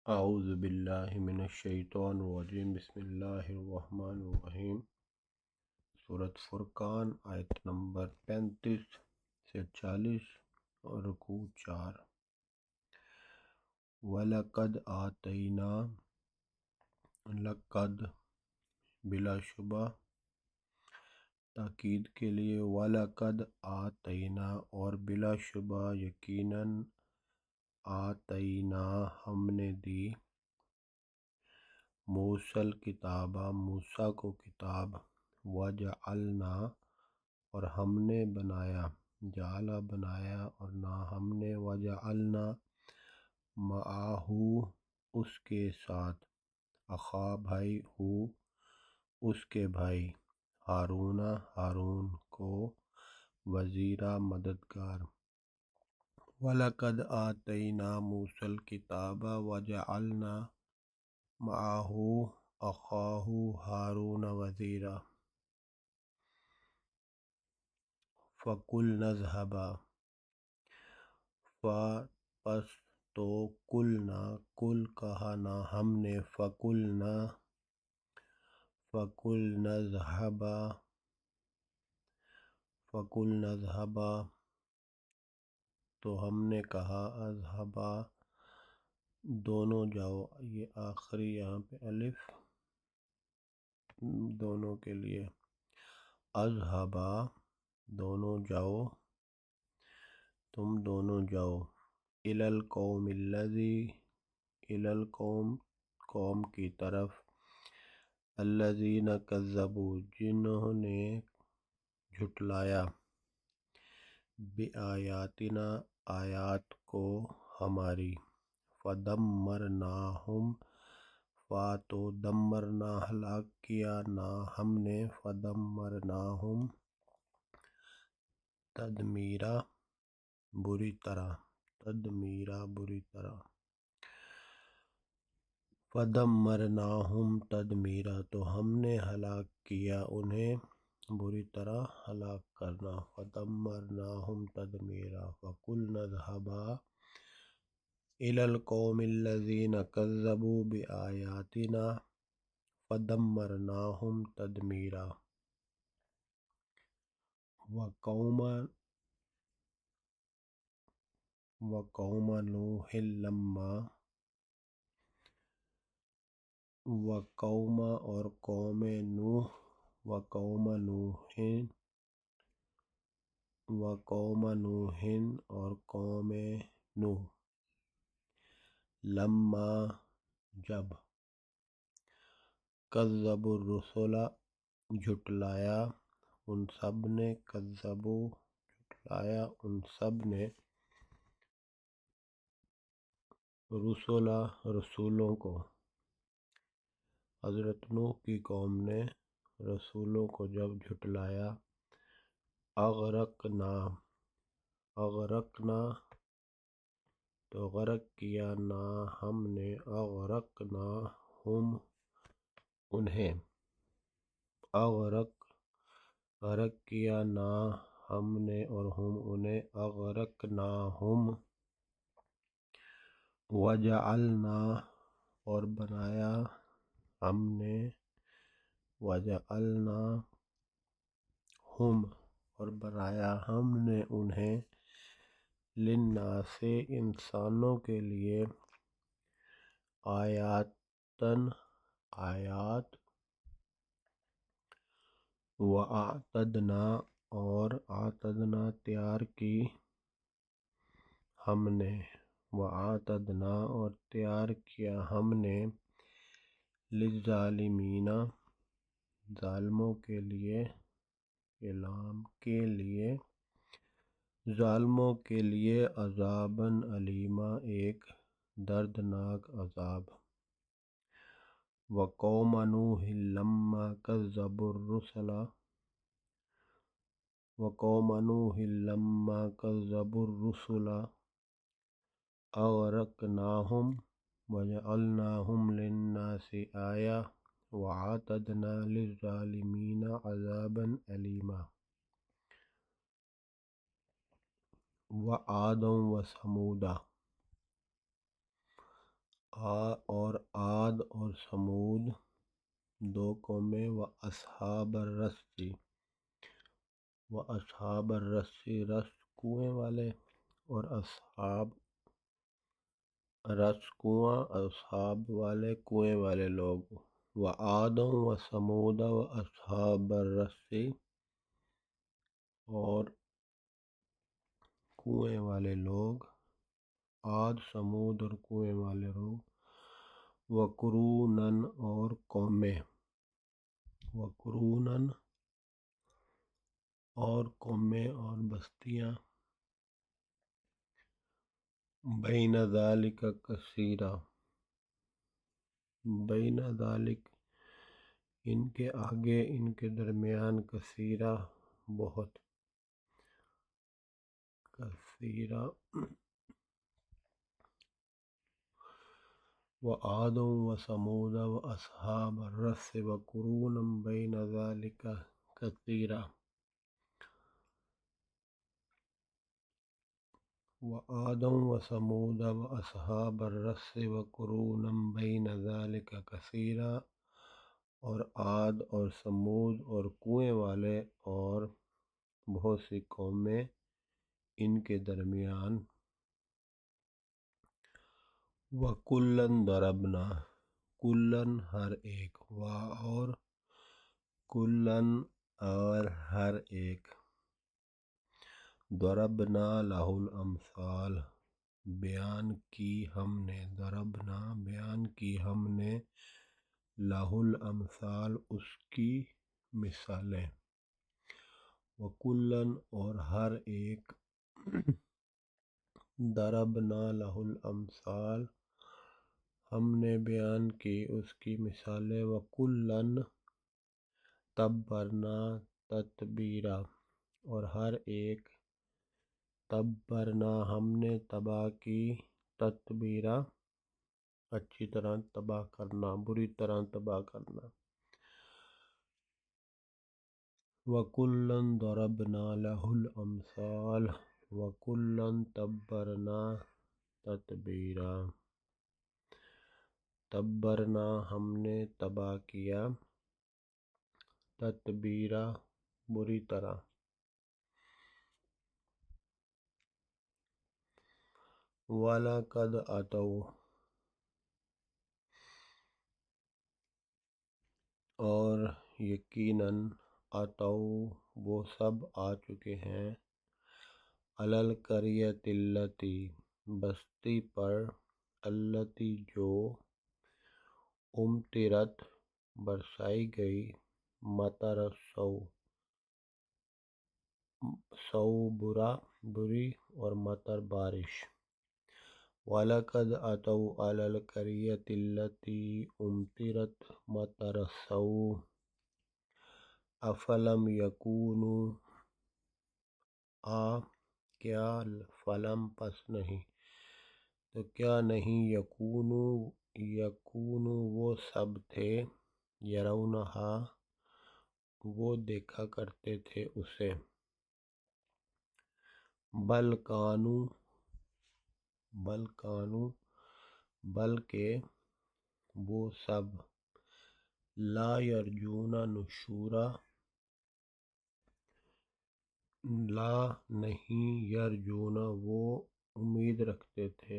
اعوذ باللہ من الشیطان الرجیم، بسم اللہ الرحمن الرحیم۔ سورۃ فرقان آیت نمبر 35 سے 40 اور رکوع 4۔ وَلَقَدْ آتَيْنَا، لقد بلا شبہ تاکید کے لیے، وَلَقَدْ آتَيْنَا اور بلا شبہ یقیناً، آتَيْنَا ہم نے دی، موسیٰ کتابہ موسیٰ کو کتاب، وَجَعَلْنَا اور ہم نے بنایا، جعل بنایا اور نہ ہم نے، وَجَعَلْنَا مَعَہُ اس کے ساتھ، اخا بھائی، ہو اس کے بھائی، ہارون ہارون کو، وزیرا مددگار۔ وَلَقَدْ آتَيْنَا مُوسَى الْكِتَابَ وَجَعَلْنَا مَعَهُ أَخَاهُ هَارُونَ وَزِيرًا۔ فَقُلْنَا اذْهَبَا، پس تو، قلنا قل کہا نہ ہم نے، فَقُلْنَا اذْهَبَا تو ہم نے کہا، اذهبا دونوں جاؤ، یہ آخری یہاں پہ الف دونوں کے لیے، اذهبا دونوں جاؤ، تم دونوں جاؤ، الی القوم الذی الی القوم قوم کی طرف، الذین کذبوا جنہوں نے جھٹلایا، بآیاتنا آیات کو ہماری، فدمرناہم تو دمرنا ہلاک کیا، نہ ہم نے، فدمرناہم تدمیرا بری طرح، تدمیرا بری طرح، فدمرناہم تدمیرا تو ہم نے ہلاک کیا انہیں بری طرح ہلاک کرنا، فدمرناہم تدمیرا۔ فقلنا اذهبا إلى القوم الذين كذبوا بآياتنا فدمرناهم تدميرا۔ وقوم نوح لما، وقوم اور قوم نوح، وقوم نوح اور قوم نوح، لما جب، کذبوا الرسل جھٹلایا ان سب نے، کذبوا جھٹلایا ان سب نے، رسولوں کو، حضرت نوح کی قوم نے رسولوں کو جب جھٹلایا، اغرقنا تو غرق کیا، نہ ہم نے، اغرقنا ہم انہیں، غرق کیا نہ ہم نے اور ہم انہیں، اغرقناہم وجعلنا اور بنایا ہم نے، وجعلنا ہم اور بنایا ہم نے انہیں، للناس انسانوں کے لیے، آیاتن آیات، وَأَعْتَدْنَا اور اعتدنا تیار کی ہم نے، وَأَعْتَدْنَا اور تیار کیا ہم نے، للظالمین ظالموں کے لیے، ظالموں کے لیے، عذاباً الیما ایک دردناک عذاب۔ وقوم نوح لما کذبوا الرسل، وقوم نوح لما کذبوا الرسل اغرقناہم وجعلناہم للناس آیہ وأعتدنا للظالمین عذابا ألیما۔ وعادا وثمودا اور عاد اور سمود دو قومیں، و اصحاب الرسی، رس کنویں والے، اور اصحاب رس کنواں، اصحاب والے کنویں والے لوگ، و عاد و سمود و اصحاب الرسی، اور کنویں والے لوگ، عاد سمود اور کنویں والے لوگ، وقرونن اور قومیں، وقرونن اور قومیں اور بستیاں، بین ذالک کثیرہ، بین ذالک ان کے آگے، ان کے درمیان، کثیرہ بہت، کثیرہ، وعاد وثمود واصحاب الرس وقرونا بین ذلک کثیرہ، وعاد وثمود واصحاب الرس وقرونا بین ذلک کثیرہ، اور عاد اور سمود اور کنویں والے اور بہت سی قومیں ان کے درمیان، وَكُلًّا ضَرَبْنَا، کلًا ہر ایک، اور کلًا اور ہر ایک، ضربنا لہ الامثال بیان کی ہم نے، ضربنا بیان کی ہم نے، لہ الامثال اس کی مثالیں، وَكُلًّا اور ہر ایک، ضربنا لہ الامثال ہم نے بیان کی اس کی مثالیں، وَكُلًّا تبرنا تتبیرا اور ہر ایک، تبرنا ہم نے تباہ کی، تتبیرا اچھی طرح تباہ کرنا، بری طرح تباہ کرنا، وَكُلًّا ضَرَبْنَا لَهُ الْأَمْثَالَ وَكُلًّا تَبَّرْنَا تَتْبِيرًا، تبرنا ہم نے تباہ کیا، تتبیرا بری طرح، وَلَقَدْ أَتَوْا اور یقیناً، أَتَوْا وہ سب آ چکے ہیں، عَلَى الْقَرْيَةِ الَّتِي بستی پر، الَّتِی جو، أُمْطِرَتْ برسائی گئی، مطر سوء بری، اور مطر بارش، وَلَقَدْ أَتَوْا عَلَى الْقَرْيَةِ الَّتِی أُمْطِرَتْ مطر السوء أَفَلَمْ يَکُونُوا کیا، فلم پس نہیں، تو کیا نہیں، یکونو وہ سب تھے، یرونہا وہ دیکھا کرتے تھے اسے، بل کانوا بلکہ وہ سب، لا یرجون نشورا لا نہیں، یرجون وہ امید رکھتے تھے،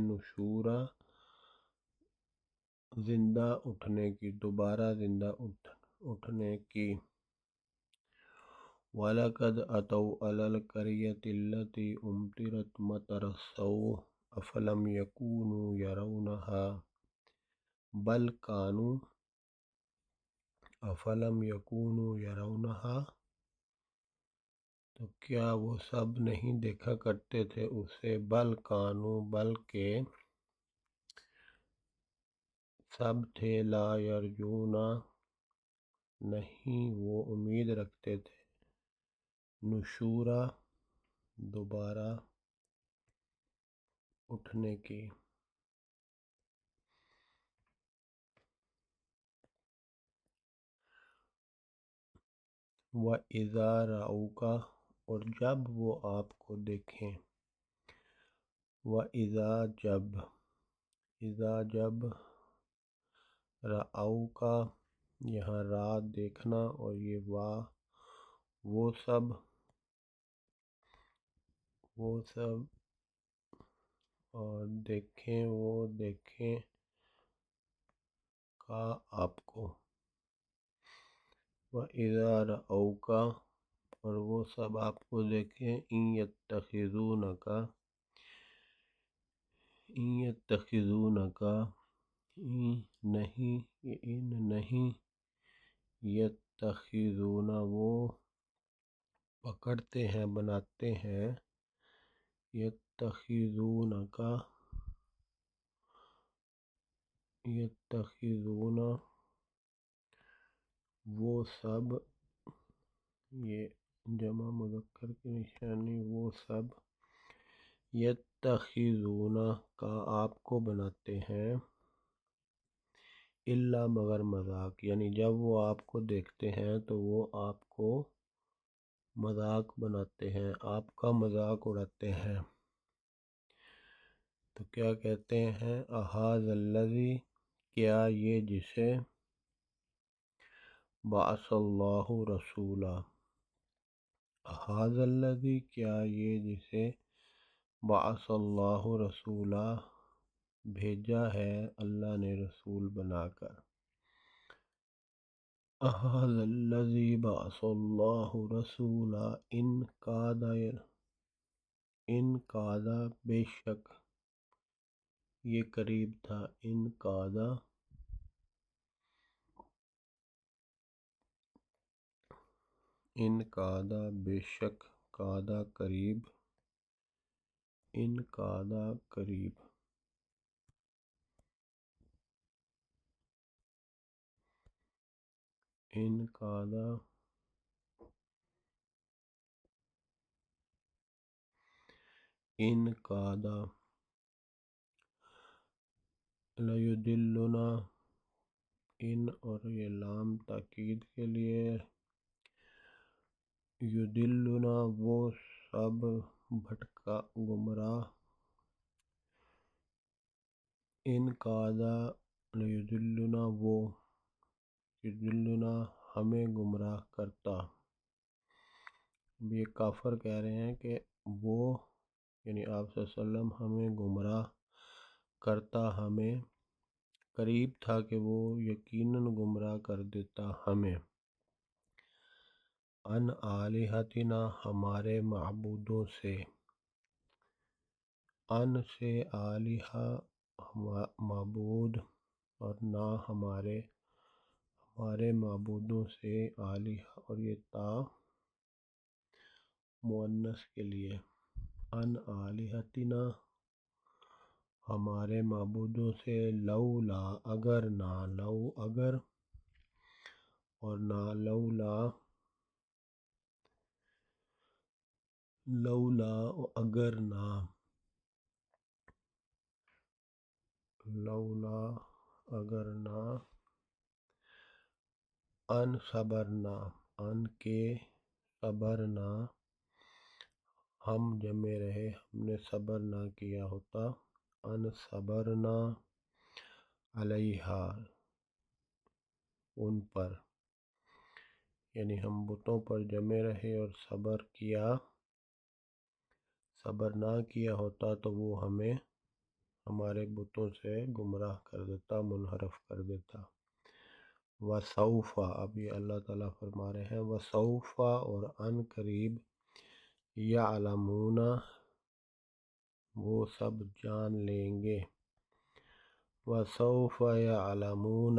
نشورا زندہ اٹھنے کی، دوبارہ زندہ اٹھنے کی، وَلَقَدْ أَتَوْا عَلَى الْقَرْيَةِ الَّتِی أُمْطِرَتْ مطر السوء أَفَلَمْ یَکُونُوا یرونہا بل کانوا أَفَلَمْ یَکُونُوا یرونہا تو کیا وہ سب نہیں دیکھا کرتے تھے اسے، بل کانوا بلکہ سب تھے، لا یرجون نہیں وہ امید رکھتے تھے، نشورا دوبارہ اٹھنے کی، وَإِذَا رَأَوْکَ اور جب وہ آپ کو دیکھیں، وَإِذَا جب، اذا جب، رأو کا یہاں را دیکھنا اور یہ وہ سب اور دیکھیں وہ دیکھیں کا آپ کو، وَإِذَا رَأَوْكَ اور وہ سب آپ کو دیکھیں، إِن يَتَّخِذُونَكَ إن نہیں يَتَّخِذُونَ وہ پکڑتے ہیں بناتے ہیں، يَتَّخِذُونَ وہ سب، یہ جمع مذکر کی نشانی، وہ سب یتخذون کا آپ کو بناتے ہیں، الا مگر مذاق، یعنی جب وہ آپ کو دیکھتے ہیں تو وہ آپ کو مذاق بناتے ہیں، آپ کا مذاق اڑاتے ہیں۔ تو کیا کہتے ہیں، اَہَذَا الَّذِی کیا یہ جسے، بعث اللہ رسولا، اَہَذَا الَّذِی کیا یہ جسے، بعث اللہ رسولا بھیجا ہے اللہ نے رسول بنا کر، اَہَذَا الَّذِی بعث اللہ رسولا، ان کاد بے شک یہ قریب تھا، ان کاد بے شک، کادا قریب، ان کادا قریب، ان کادا لیضلنا، ان اور یہ لام تاکید کے لیے، یضلنا وہ سب بھٹکا گمراہ، ان کادا لیضلنا وہ، یضلنا ہمیں گمراہ کرتا۔ یہ کافر کہہ رہے ہیں کہ وہ یعنی آپ صلی اللہ علیہ وسلم ہمیں گمراہ کرتا، ہمیں قریب تھا کہ وہ یقیناً گمراہ کر دیتا ہمیں، عن آلہتنا ہمارے معبودوں سے، ان سے آلہہ معبود، اور نہ ہمارے معبودوں سے، آلہہ اور یہ تا مؤنث کے لیے، ان آلہتنا ہمارے معبودوں سے، لولا اگر نہ، لو اگر، اور نہ لولا اگر نہ، لولا اگر نہ، ان صبرنا ان کے صبرنا ہم جمے رہے، ہم نے صبر نہ کیا ہوتا، ان صبرنا علیہا ان پر، یعنی ہم بتوں پر جمے رہے اور صبر نہ کیا ہوتا تو وہ ہمیں ہمارے بتوں سے گمراہ کر دیتا، منحرف کر دیتا۔ وَسَوْفَ اب یہ اللہ تعالیٰ فرما رہے ہیں، وَسَوْفَ اور ان قریب، یعلمون وہ سب جان لیں گے، وَسَوْفَ یعلمون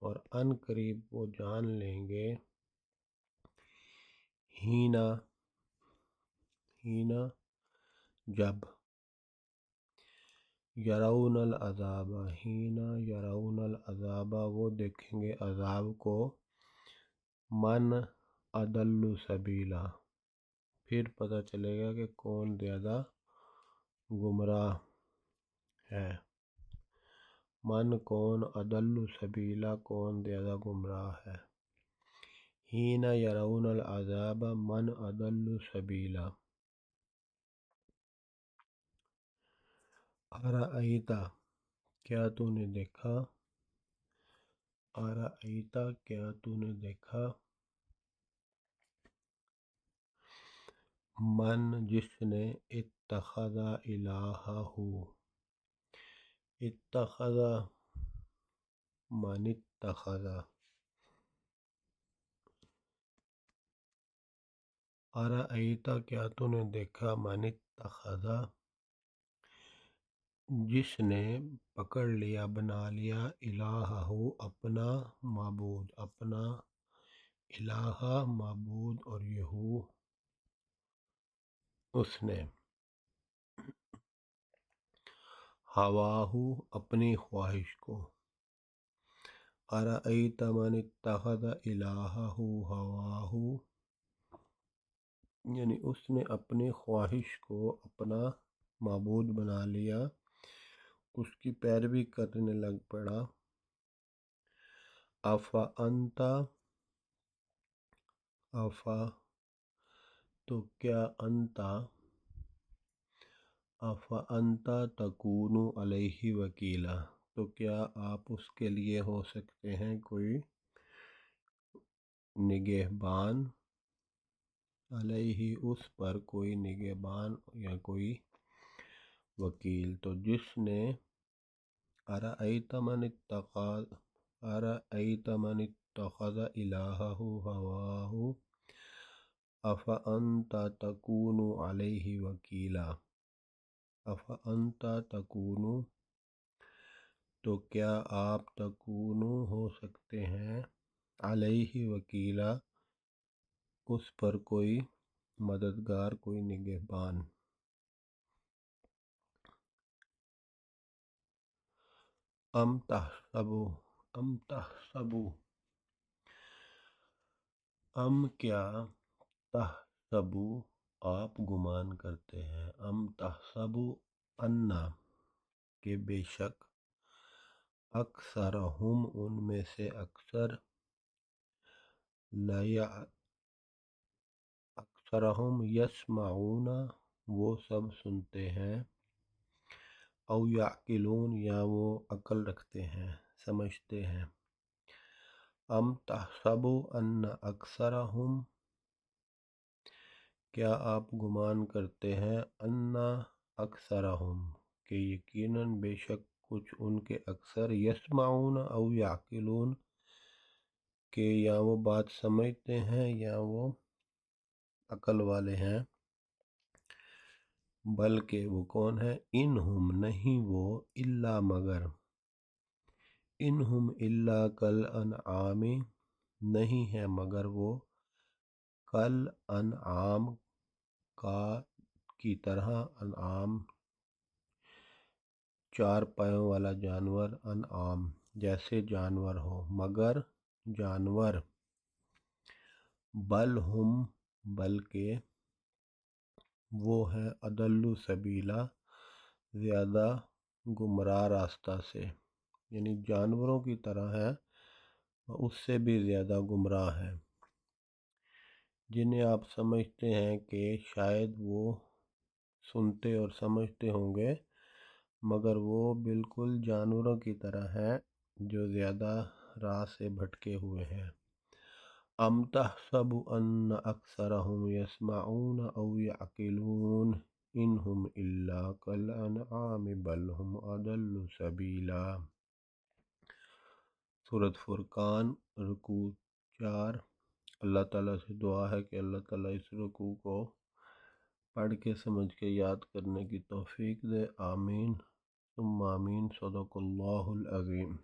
اور ان قریب وہ جان لیں گے، ہینا جب، یرون العذاب ہینا یرون العذاب وہ دیکھیں گے عذاب کو، من اضل سبیلا پھر پتہ چلے گا کہ کون زیادہ گمراہ ہے، من کون، اضل سبیلا کون زیادہ گمراہ ہے، حین یرون العذاب من اضل سبیلا۔ ارأیت کیا تو نے دیکھا، ارأیتا کیا تو نے دیکھا، من جس نے اتخذ الہہ، اتخذ من اتخذ، ارأیتا کیا تو نے دیکھا، من اتخذ جس نے پکڑ لیا بنا لیا، الہہ اپنا معبود، اپنا الہ معبود، اور یہو اس نے، ہواہ اپنی خواہش کو، ارأیت من اتخذ الہہ ہواہ، یعنی اس نے اپنی خواہش کو اپنا معبود بنا لیا، اس کی پیروی کرنے لگ پڑا، افانت، افا تو کیا، انت، افانت تکون علیہ وکیلا، تو کیا آپ اس کے لیے ہو سکتے ہیں کوئی نگہبان، علیہ اس پر کوئی نگہبان یا کوئی وکیل۔ تو جس نے، ارأیت من اتخذ، ارأیت من اتخذ الہہ ہواہ افانت تکون علیہ وکیلا، افانت تکون تو کیا آپ تکون ہو سکتے ہیں، علیہ وکیلا اس پر کوئی مددگار، کوئی نگہبان۔ ام تحسبوا، ام تحسبوا، ام کیا، تحسبوا آپ گمان کرتے ہیں، ام تحسبوا انا کہ بے شک، اکثرہم ان میں سے اکثر، اکثرہم یسمعون وہ سب سنتے ہیں، او یعقلون یا وہ عقل رکھتے ہیں، سمجھتے ہیں۔ ام تحسبوا ان اکثرہم کیا آپ گمان کرتے ہیں، انا اکثرہم کہ یقیناً بے شک کچھ ان کے اکثر، یسمعون او یعقلون کہ یا وہ بات سمجھتے ہیں یا وہ عقل والے ہیں، بلکہ وہ کون ہے، انہم نہیں وہ، الا مگر، انہم الا کالانعام نہیں ہے مگر وہ، کالانعام کی طرح، انعام چار پایوں والا جانور، انعام جیسے جانور ہو، مگر جانور، بل ہم بلکہ وہ ہے، اضل سبیلا زیادہ گمراہ راستہ سے، یعنی جانوروں کی طرح ہے، اس سے بھی زیادہ گمراہ ہے، جنہیں آپ سمجھتے ہیں کہ شاید وہ سنتے اور سمجھتے ہوں گے، مگر وہ بالکل جانوروں کی طرح ہے جو زیادہ راہ سے بھٹکے ہوئے ہیں۔ ام تحسب ان اکثرہم یسمعون او یعقلون انہم الا کالانعام بل ہم اضل سبیلا۔ سورۃ فرقان، رکوع 4۔ اللہ تعالیٰ سے دعا ہے کہ اللہ تعالیٰ اس رکوع کو پڑھ کے سمجھ کے یاد کرنے کی توفیق دے، آمین ثم آمین، صدق اللہ العظیم۔